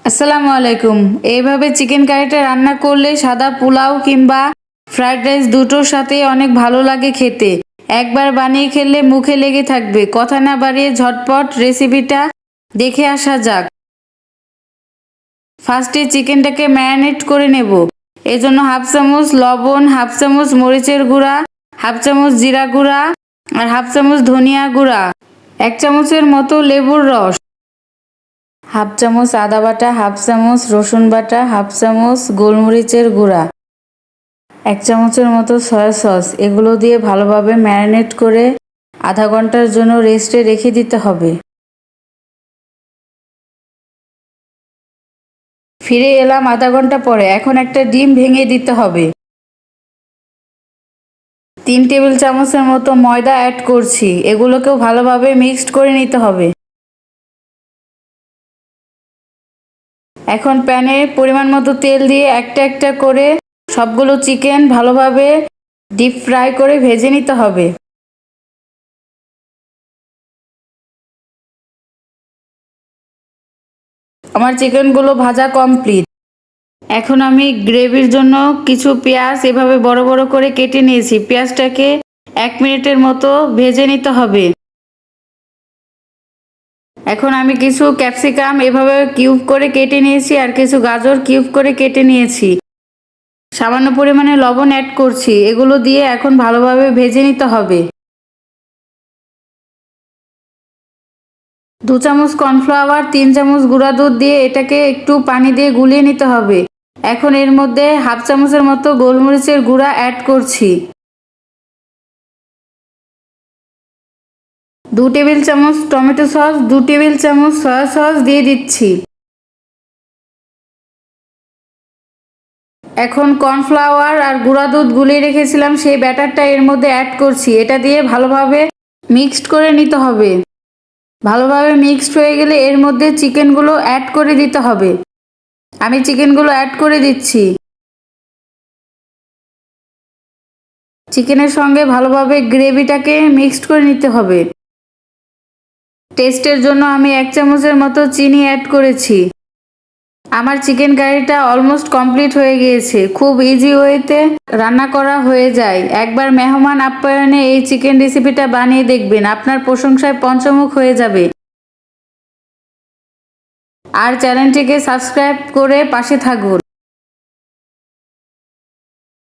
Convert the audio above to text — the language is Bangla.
আসসালামু আলাইকুম। এইভাবে চিকেন কারিটা রান্না করলে সাদা পোলাও কিংবা ফ্রাইড রাইস দুটোর সাথেই অনেক ভালো লাগে খেতে। একবার বানিয়ে খেলে মুখে লেগে থাকবে। কথা না বাড়িয়ে ঝটপট রেসিপিটা দেখে আসা যাক। ফার্স্টে চিকেনটাকে ম্যারিনেট করে নেব। এজন্য হাফ চামচ লবণ, হাফ চামচ মরিচের গুঁড়া, হাফ চামচ জিরা গুঁড়া আর হাফ চামচ ধনিয়া গুঁড়া, 1 চামচের মতো লেবুর রস, হাফ চামচ আদা বাটা, হাফ চামচ রসুন বাটা, হাফ চামচ গোলমরিচের গুঁড়া, 1 চামচের মতো সয়া সস এগুলো দিয়ে ভালোভাবে ম্যারিনেট করে আধা ঘন্টার জন্য রেস্টে রেখে দিতে হবে। ফিরে এলাম আধা ঘন্টা পরে। এখন একটা ডিম ভেঙে দিতে হবে। 3 টেবিল চামচের মতো ময়দা অ্যাড করছি। এগুলোকেও ভালোভাবে মিক্সড করে নিতে হবে। এখন প্যানে পরিমাণ মতো তেল দিয়ে একটা একটা করে সবগুলো চিকেন ভালোভাবে ডিপ ফ্রাই করে ভেজে নিতে হবে। আমার চিকেনগুলো ভাজা কমপ্লিট। এখন আমি গ্রেভির জন্য কিছু পেঁয়াজ এভাবে বড় বড় করে কেটে নিয়েছি। পেঁয়াজটাকে 1 মিনিটের মতো ভেজে নিতে হবে। এখন আমি কিছু ক্যাপসিকাম এভাবে কিউব করে কেটে নিয়েছি আর কিছু গাজর কিউব করে কেটে নিয়েছি। সামান্য পরিমাণে লবণ অ্যাড করছি। এগুলো দিয়ে এখন ভালোভাবে ভেজে নিতে হবে। 2 চামচ কর্নফ্লাওয়ার, 3 চামচ গুঁড়া দুধ দিয়ে এটাকে একটু পানি দিয়ে গুলিয়ে নিতে হবে। এখন এর মধ্যে হাফ চামচের মতো গোলমরিচের গুঁড়া অ্যাড করছি। 2 টেবিল চামচ টমেটো সস, 2 টেবিল চামচ সয়া সস দিয়ে দিচ্ছি। এখন কর্নফ্লাওয়ার আর গুঁড়া দুধ গুলিয়ে রেখেছিলাম সেই ব্যাটারটা এর মধ্যে অ্যাড করছি। এটা দিয়ে ভালোভাবে মিক্সড করে নিতে হবে। ভালোভাবে মিক্সড হয়ে গেলে এর মধ্যে চিকেনগুলো অ্যাড করে দিতে হবে। আমি চিকেনগুলো অ্যাড করে দিচ্ছি। চিকেনের সঙ্গে ভালোভাবে গ্রেভিটাকে মিক্সড করে নিতে হবে। টেস্টের জন্য আমি 1 চামচের মতো চিনি অ্যাড করেছি। আমার চিকেন কারিটা অলমোস্ট কমপ্লিট হয়ে গিয়েছে। খুব ইজি ওয়েতে রান্না করা হয়ে যায়। একবার মেহমান আপ্যায়নে এই চিকেন রেসিপিটা বানিয়ে দেখবেন, আপনার প্রশংসায় পঞ্চমুখ হয়ে যাবে। আর চ্যানেলটিকে সাবস্ক্রাইব করে পাশে থাকুন।